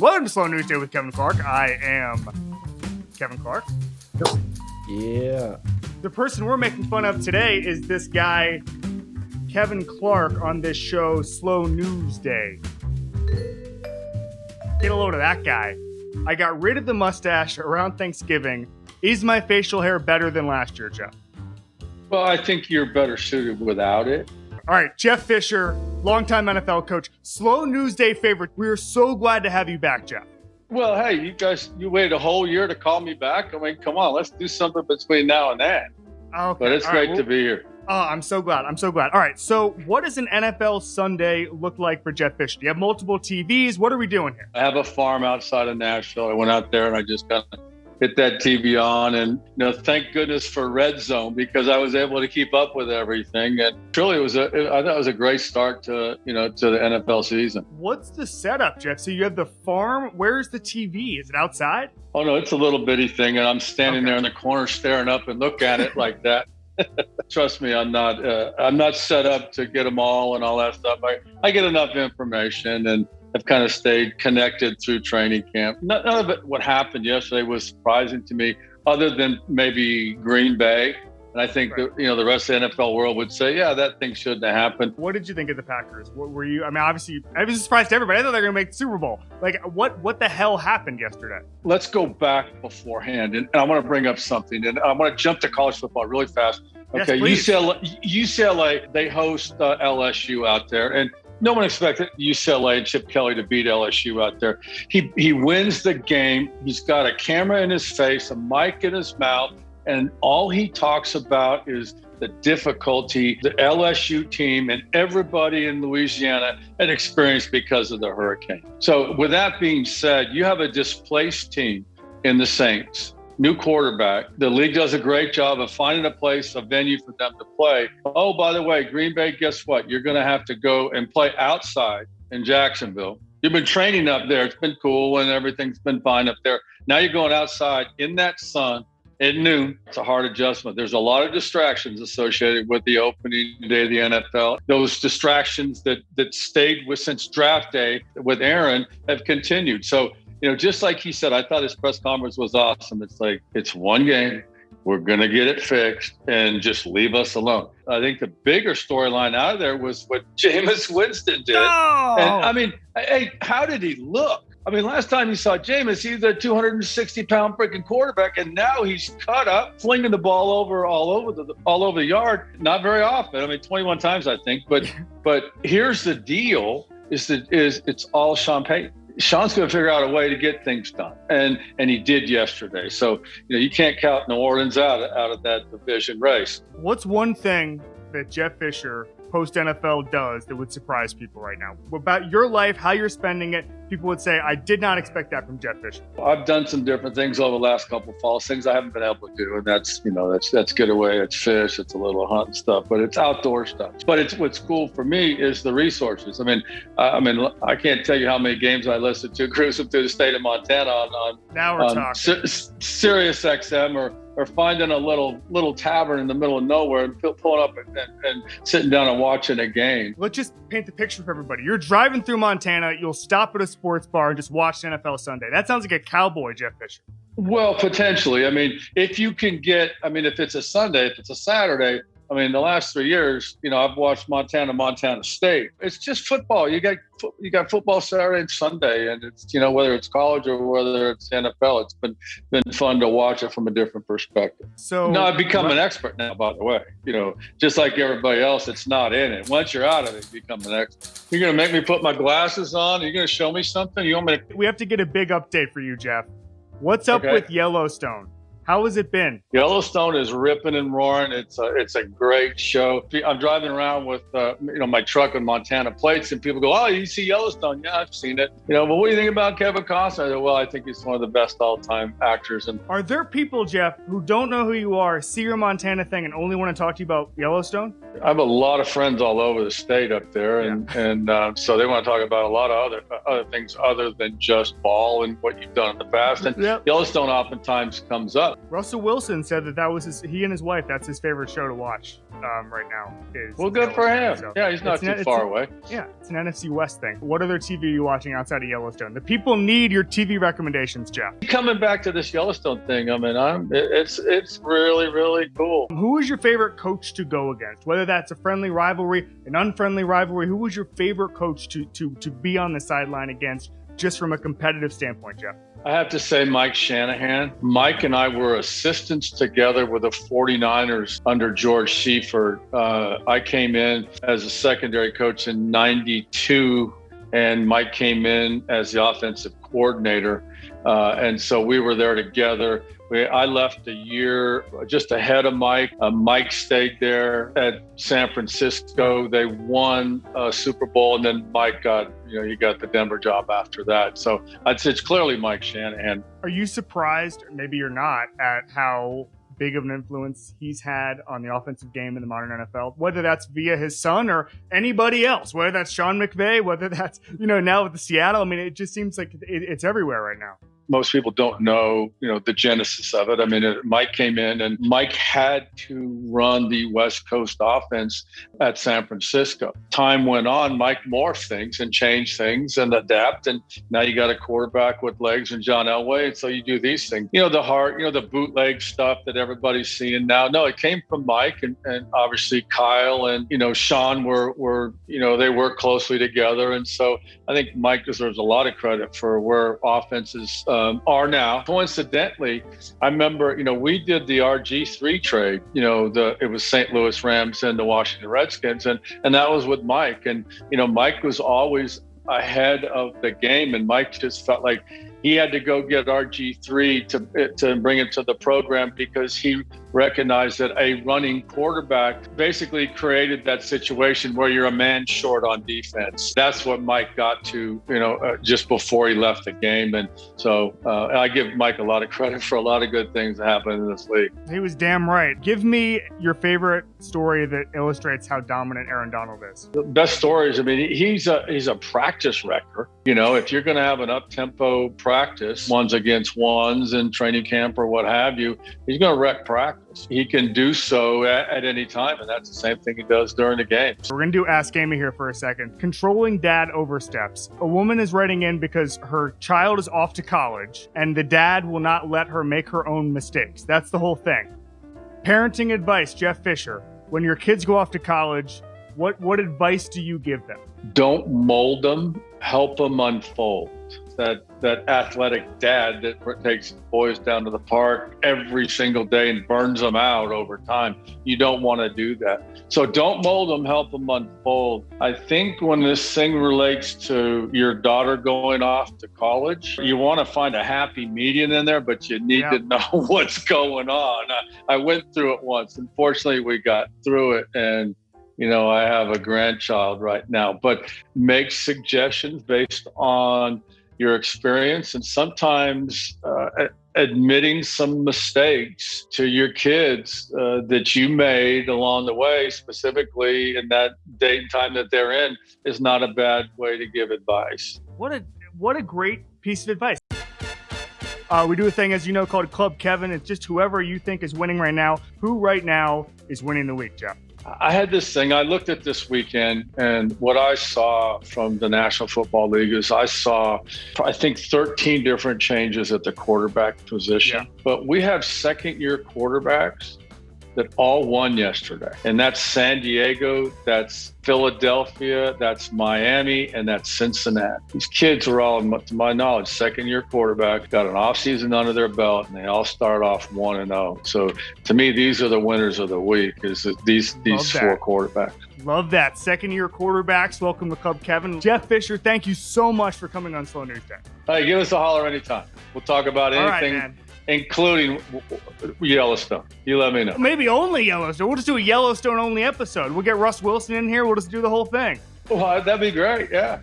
Welcome to Slow News Day with Kevin Clark. I am Kevin Clark. Yeah. The person we're making fun of today is this guy, Kevin Clark, on this show, Slow News Day. Get a load of that guy. I got rid of the mustache around Thanksgiving. Is my facial hair better than last year, Jeff? Well, I think you're better suited without it. All right, Jeff Fisher, longtime NFL coach, Slow News Day favorite. We are so glad to have you back, Jeff. Well, hey, you waited a whole year to call me back. I mean, come on, let's do something between now and then. Okay. But it's great to be here. Oh, I'm so glad. All right, so what does an NFL Sunday look like for Jeff Fisher? Do you have multiple TVs? What are we doing here? I have a farm outside of Nashville. I went out there and I just kind of hit that TV on, and thank goodness for Red Zone, because I was able to keep up with everything. And truly, I thought it was a great start to the NFL season. What's the setup, Jeff? So you have the farm. Where's the TV? Is it outside? Oh no, it's a little bitty thing, and I'm standing there in the corner staring up and look at it like that. Trust me, I'm not set up to get them all and all that stuff. I get enough information, and I've kind of stayed connected through training camp. None of it, what happened yesterday, was surprising to me, other than maybe Green Bay. And I think right. The rest of the NFL world would say, yeah, that thing shouldn't have happened. What did you think of the Packers? What were you? I mean, obviously, I was surprised to everybody. I thought they were going to make the Super Bowl. Like, what the hell happened yesterday? Let's go back beforehand, and I want to bring up something, and I want to jump to college football really fast. Okay, yes, UCLA, they host LSU out there, and no one expected UCLA and Chip Kelly to beat LSU out there. He wins the game. He's got a camera in his face, a mic in his mouth, and all he talks about is the difficulty the LSU team and everybody in Louisiana had experienced because of the hurricane. So with that being said, you have a displaced team in the Saints. New quarterback. The league does a great job of finding a venue for them to play. Oh, by the way, Green Bay, guess what? You're going to have to go and play outside in Jacksonville. You've been training up there. It's been cool and everything's been fine up there. Now you're going outside in that sun at noon. It's a hard adjustment. There's a lot of distractions associated with the opening day of the NFL. Those distractions that stayed with since draft day with Aaron have continued. So, just like he said, I thought his press conference was awesome. It's like, it's one game. We're going to get it fixed and just leave us alone. I think the bigger storyline out of there was what Jameis Winston did. Oh! And I mean, hey, how did he look? I mean, last time you saw Jameis, he's a 260-pound freaking quarterback, and now he's cut up, flinging the ball all over the yard. Not very often. I mean, 21 times, I think. But here's the deal: is it's all Sean Payton. Sean's going to figure out a way to get things done, and he did yesterday. So you can't count New Orleans out of that division race. What's one thing that Jeff Fisher post NFL does that would surprise people right now about your life, how you're spending it? People would say, I did not expect that from Jeff Fisher. I've done some different things over the last couple of falls, things I haven't been able to do. And that's get away. It's fish, it's a little hunt and stuff, but it's outdoor stuff. But what's cool for me is the resources. I mean, I can't tell you how many games I listened to cruising through the state of Montana on Sirius XM or finding a little tavern in the middle of nowhere and pulling up and sitting down and watching a game. Let's just paint the picture for everybody. You're driving through Montana, you'll stop at a sports bar and just watch the NFL Sunday. That sounds like a cowboy, Jeff Fisher. Well, potentially. I mean, if you can if it's a Sunday, if it's a Saturday, I mean, the last 3 years, I've watched Montana State. It's just football. You got football Saturday and Sunday, and it's whether it's college or whether it's NFL, it's been fun to watch it from a different perspective. So now I've become an expert now, by the way. Just like everybody else, it's not in it. Once you're out of it, you become an expert. You're gonna make me put my glasses on. You're gonna show me something. You want me to? We have to get a big update for you, Jeff. What's up with Yellowstone? How has it been? Yellowstone is ripping and roaring. It's a great show. I'm driving around with my truck with Montana plates, and people go, "Oh, you see Yellowstone?" Yeah, I've seen it. But what do you think about Kevin Costner? I said, well, I think he's one of the best all-time actors. And are there people, Jeff, who don't know who you are, see your Montana thing, and only want to talk to you about Yellowstone? I have a lot of friends all over the state up there, and so they want to talk about a lot of other things other than just ball and what you've done in the past. And Yellowstone oftentimes comes up. up. Russell Wilson said that was he and his wife, that's his favorite show to watch right now. Well, good for him. So yeah, he's not too far away. Yeah, it's an NFC West thing. What other TV are you watching outside of Yellowstone? The people need your TV recommendations, Jeff. Coming back to this Yellowstone thing, I mean, it's really, really cool. Who is your favorite coach to go against? Whether that's a friendly rivalry, an unfriendly rivalry, who was your favorite coach to be on the sideline against, just from a competitive standpoint, Jeff? I have to say Mike Shanahan. Mike and I were assistants together with the 49ers under George Seifert. I came in as a secondary coach in '92, and Mike came in as the offensive coordinator. And so we were there together. I left a year just ahead of Mike. Mike stayed there at San Francisco. They won a Super Bowl, and then Mike got the Denver job after that. So I'd say it's clearly Mike Shanahan. Are you surprised, maybe you're not, at how big of an influence he's had on the offensive game in the modern NFL, whether that's via his son or anybody else, whether that's Sean McVay, whether that's, now with the Seattle? I mean, it just seems like it's everywhere right now. Most people don't know, the genesis of it. I mean, Mike came in, and Mike had to run the West Coast offense at San Francisco. Time went on, Mike morphed things and changed things and adapt. And now you got a quarterback with legs and John Elway. And so you do these things, the bootleg stuff that everybody's seeing now. No, it came from Mike and obviously Kyle and, Sean were they work closely together. And so I think Mike deserves a lot of credit for where offenses are now. Coincidentally, I remember, we did the RG3 trade, it was St. Louis Rams and the Washington Redskins. And that was with Mike. And, Mike was always ahead of the game. And Mike just felt like he had to go get RG3 to bring him to the program, because he recognized that a running quarterback basically created that situation where you're a man short on defense. That's what Mike got to, just before he left the game. And so I give Mike a lot of credit for a lot of good things that happened in this league. He was damn right. Give me your favorite story that illustrates how dominant Aaron Donald is. The best stories, I mean, he's a practice wrecker. If you're going to have an up-tempo practice, ones against ones in training camp or what have you, he's going to wreck practice. He can do so at any time, and that's the same thing he does during the game. We're going to do Ask Amy here for a second. Controlling dad oversteps. A woman is writing in because her child is off to college, and the dad will not let her make her own mistakes. That's the whole thing. Parenting advice, Jeff Fisher. When your kids go off to college, what advice do you give them? Don't mold them, help them unfold. That athletic dad that takes boys down to the park every single day and burns them out over time. You don't want to do that. So don't mold them, help them unfold. I think when this thing relates to your daughter going off to college, you want to find a happy median in there, but you need to know what's going on. I went through it once. Unfortunately, we got through it, and I have a grandchild right now, but make suggestions based on your experience, and sometimes admitting some mistakes to your kids that you made along the way, specifically in that date and time that they're in, is not a bad way to give advice. What a great piece of advice. We do a thing, as you know, called Club Kevin. It's just whoever you think is winning right now. Who right now is winning the week, Jeff? I had this thing. I looked at this weekend, and what I saw from the National Football League is I think 13 different changes at the quarterback position. Yeah. But we have second-year quarterbacks that all won yesterday. And that's San Diego, that's Philadelphia, that's Miami, and that's Cincinnati. These kids are all, to my knowledge, second-year quarterbacks, got an offseason under their belt, and they all start off 1-0. So to me, these are the winners of the week, is these four quarterbacks. Love that. Second-year quarterbacks. Welcome to Club Kevin. Jeff Fisher, thank you so much for coming on Slow News Day. Hey, give us a holler anytime. We'll talk about anything. All right, man. Including Yellowstone. You let me know. Maybe only Yellowstone. We'll just do a Yellowstone-only episode. We'll get Russ Wilson in here. We'll just do the whole thing. Well, that'd be great, yeah.